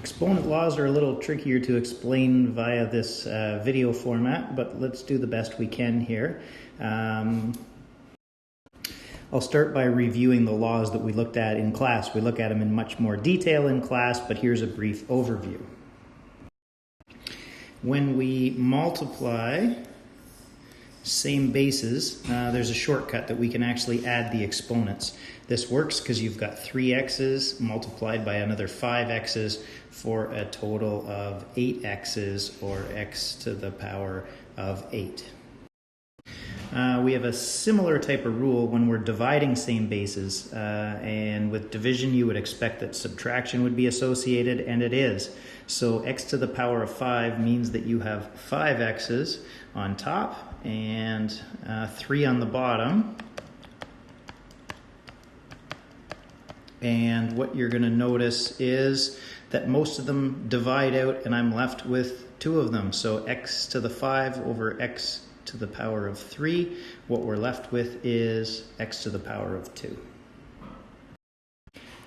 Exponent laws are a little trickier to explain via this video format, but let's do the best we can here. I'll start by reviewing the laws that we looked at in class. We look at them in much more detail in class, but here's a brief overview. When we multiply same bases, there's a shortcut that we can actually add the exponents. This works because you've got 3x's multiplied by another 5x's for a total of 8x's, or x to the power of 8. We have a similar type of rule when we're dividing same bases, and with division you would expect that subtraction would be associated, and it is. So x to the power of 5 means that you have 5x's on top and 3 on the bottom. And what you're going to notice is that most of them divide out and I'm left with 2 of them. So x to the 5 over x to the power of 3. What we're left with is x to the power of 2.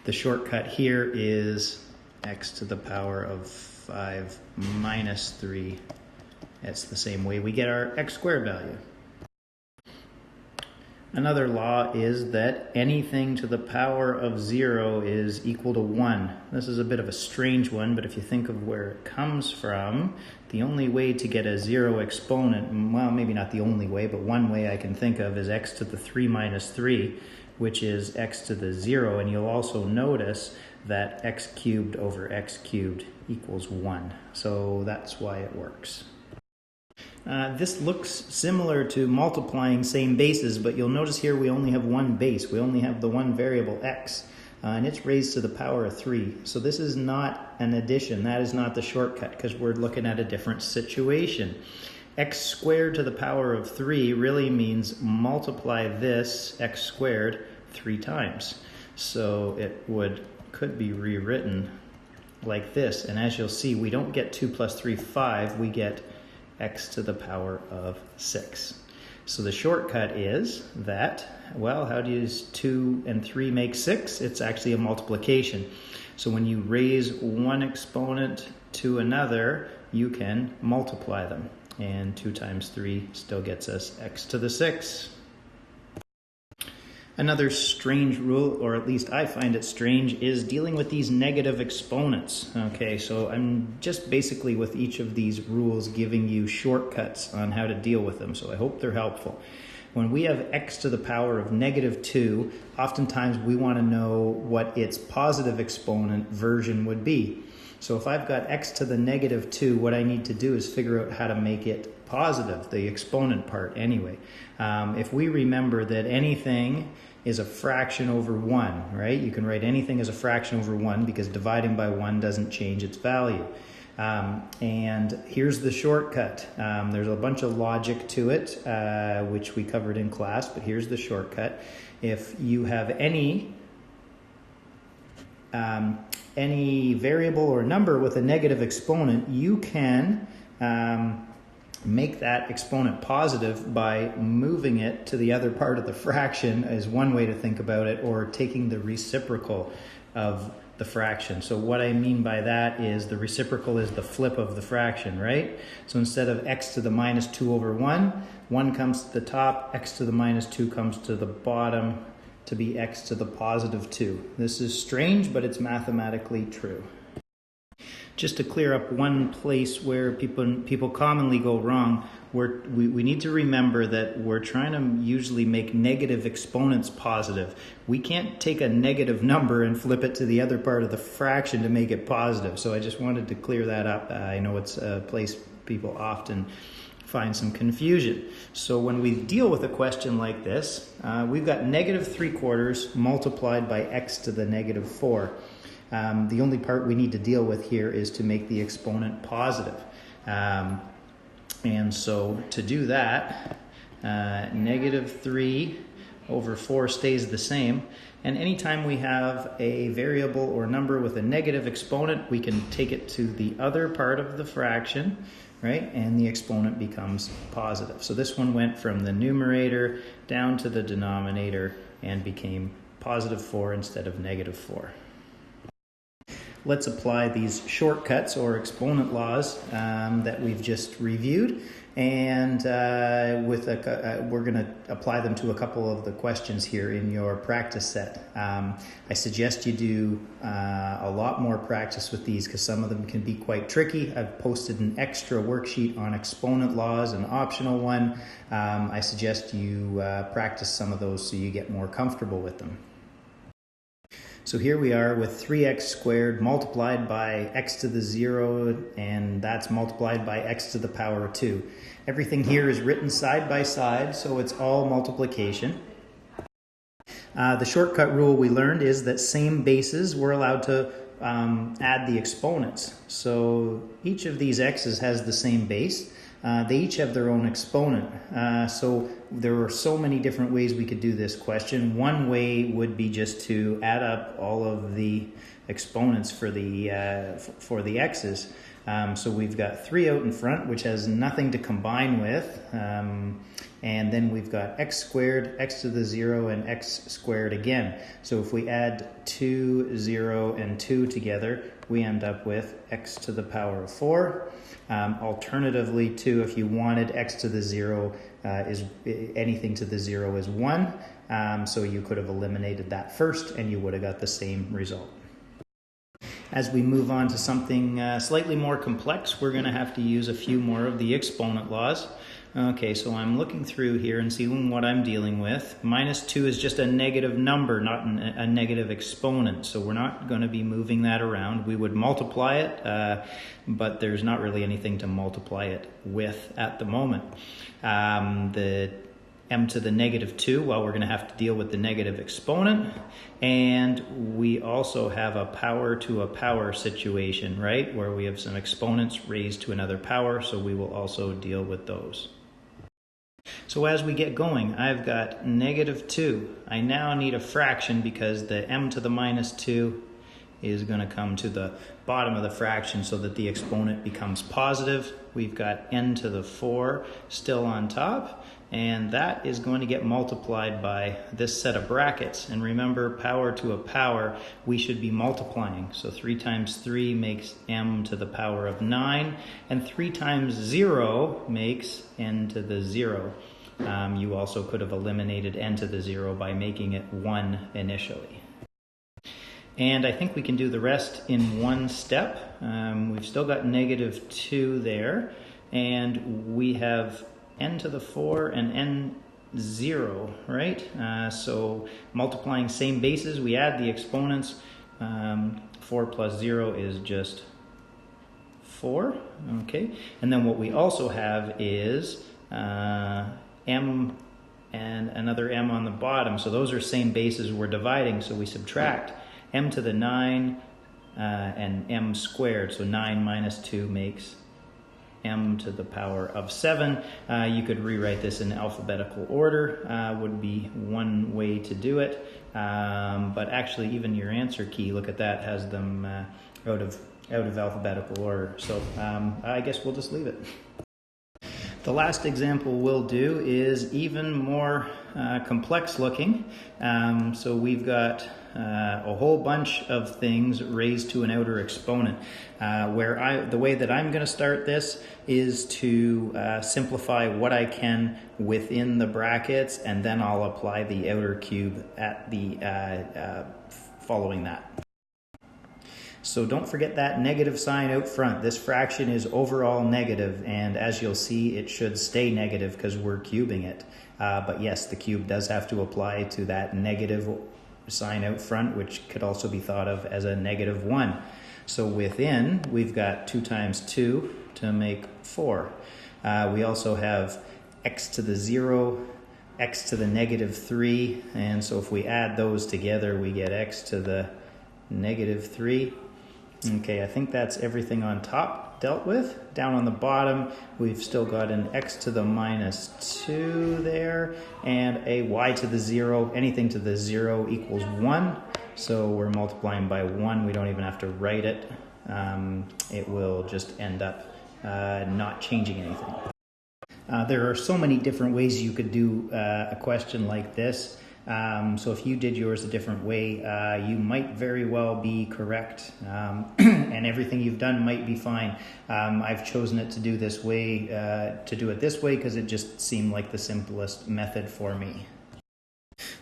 The shortcut here is x to the power of 5 minus 3. It's the same way we get our x squared value. Another law is that anything to the power of 0 is equal to 1. This is a bit of a strange one, but if you think of where it comes from, the only way to get a 0 exponent, well, maybe not the only way, but one way I can think of is x to the 3 minus 3, which is x to the 0, and you'll also notice that x cubed over x cubed equals 1. So that's why it works. This looks similar to multiplying same bases, but you'll notice here we only have one base. We only have the one variable x, and it's raised to the power of 3. So this is not an addition. That is not the shortcut, because we're looking at a different situation. X squared to the power of 3 really means multiply this x squared 3 times. So it could be rewritten like this. And as you'll see, we don't get 2 plus 3, 5. We get x to the power of 6. So the shortcut is that, well, how does 2 and 3 make 6? It's actually a multiplication. So when you raise one exponent to another, you can multiply them. And 2 times 3 still gets us x to the 6. Another strange rule, or at least I find it strange, is dealing with these negative exponents. Okay, so I'm just basically with each of these rules giving you shortcuts on how to deal with them, so I hope they're helpful. When we have x to the power of negative 2, oftentimes we want to know what its positive exponent version would be. So if I've got x to the negative 2, what I need to do is figure out how to make it positive, the exponent part anyway. If we remember that anything is a fraction over 1, right? You can write anything as a fraction over 1 because dividing by 1 doesn't change its value. And here's the shortcut. There's a bunch of logic to it, which we covered in class, but here's the shortcut. If you have any variable or number with a negative exponent, you can make that exponent positive by moving it to the other part of the fraction, is one way to think about it, or taking the reciprocal of the fraction. So what I mean by that is the reciprocal is the flip of the fraction, right? So instead of x to the minus 2 over 1, 1 comes to the top, x to the minus 2 comes to the bottom to be x to the positive 2. This is strange, but it's mathematically true. Just to clear up one place where people commonly go wrong, we need to remember that we're trying to usually make negative exponents positive. We can't take a negative number and flip it to the other part of the fraction to make it positive. So I just wanted to clear that up. I know it's a place people often find some confusion. So when we deal with a question like this, we've got negative 3/4 multiplied by x to the negative 4. The only part we need to deal with here is to make the exponent positive. And so to do that, negative 3 over 4 stays the same. And anytime we have a variable or number with a negative exponent, we can take it to the other part of the fraction, right? And the exponent becomes positive. So this one went from the numerator down to the denominator and became positive 4 instead of negative 4. let's apply these shortcuts or exponent laws that we've just reviewed. And we're going to apply them to a couple of the questions here in your practice set. I suggest you do a lot more practice with these because some of them can be quite tricky. I've posted an extra worksheet on exponent laws, an optional one. I suggest you practice some of those so you get more comfortable with them. So here we are with 3x squared multiplied by x to the 0, and that's multiplied by x to the power of 2. Everything here is written side by side, so it's all multiplication. The shortcut rule we learned is that same bases, we're allowed to add the exponents. So each of these x's has the same base. They each have their own exponent. So there are so many different ways we could do this question. One way would be just to add up all of the exponents for the x's. So we've got 3 out in front, which has nothing to combine with. And then we've got x squared, x to the 0, and x squared again. So if we add 2, 0, and 2 together, we end up with x to the power of 4. Alternatively, too, if you wanted x to the 0, is anything to the 0 is 1. So you could have eliminated that first, and you would have got the same result. As we move on to something slightly more complex, we're going to have to use a few more of the exponent laws. Okay, so I'm looking through here and seeing what I'm dealing with. Minus 2 is just a negative number, not a negative exponent, so we're not going to be moving that around. We would multiply it, but there's not really anything to multiply it with at the moment. The m to the negative 2, well, we're going to have to deal with the negative exponent. And we also have a power to a power situation, right? Where we have some exponents raised to another power, so we will also deal with those. So as we get going, I've got negative 2. I now need a fraction because the m to the minus 2 is going to come to the bottom of the fraction so that the exponent becomes positive. We've got n to the 4 still on top, and that is going to get multiplied by this set of brackets. And remember, power to a power, we should be multiplying. So 3 times 3 makes m to the power of 9, and 3 times 0 makes n to the 0. You also could have eliminated n to the 0 by making it 1 initially. And I think we can do the rest in one step. We've still got negative 2 there, and we have n to the 4 and n 0, right? So multiplying same bases, we add the exponents. 4 plus 0 is just 4, okay? And then what we also have is m and another m on the bottom. So those are same bases we're dividing, so we subtract m to the 9 and m squared. So 9 minus 2 makes m to the power of 7. You could rewrite this in alphabetical order, would be one way to do it. But actually even your answer key, look at that, has them out of alphabetical order. So I guess we'll just leave it. The last example we'll do is even more complex looking. So we've got a whole bunch of things raised to an outer exponent. The way that I'm going to start this is to simplify what I can within the brackets, and then I'll apply the outer cube at the following that. So don't forget that negative sign out front. This fraction is overall negative, and as you'll see, it should stay negative because we're cubing it. But yes, the cube does have to apply to that negative sign out front, which could also be thought of as a negative 1. So within, we've got 2 times 2 to make 4. We also have x to the 0, x to the negative 3, and so if we add those together, we get x to the negative 3. Okay, I think that's everything on top dealt with. Down on the bottom, we've still got an x to the minus 2 there, and a y to the 0. Anything to the 0 equals 1, so we're multiplying by 1. We don't even have to write it. It will just end up not changing anything. There are so many different ways you could do a question like this. So if you did yours a different way, you might very well be correct, and everything you've done might be fine. I've chosen it to do this way, because it just seemed like the simplest method for me.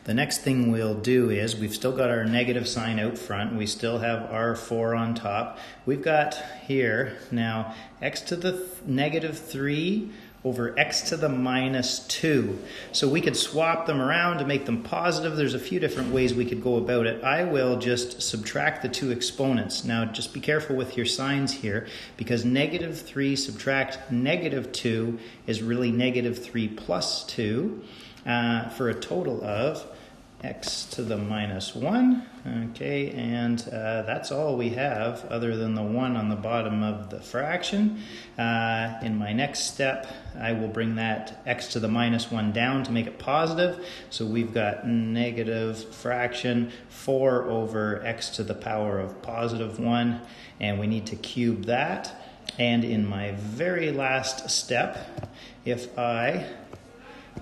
The next thing we'll do is, we've still got our negative sign out front. We still have our 4 on top. We've got here now x to the negative 3 over x to the minus 2. So we could swap them around to make them positive. There's a few different ways we could go about it. I will just subtract the two exponents. Now just be careful with your signs here, because negative 3 subtract negative 2 is really negative 3 plus 2. For a total of x to the minus 1. Okay, and that's all we have other than the 1 on the bottom of the fraction. In my next step, I will bring that x to the minus 1 down to make it positive. So we've got negative fraction 4 over x to the power of positive 1, and we need to cube that. And in my very last step, if I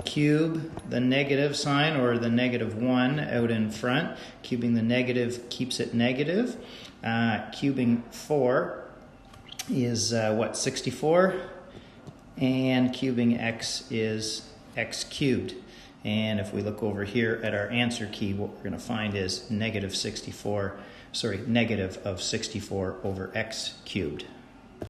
cube the negative sign, or the negative 1 out in front, cubing the negative keeps it negative. Cubing 4 is 64, and cubing x is x cubed. And if we look over here at our answer key, what we're going to find is negative of 64 over x cubed.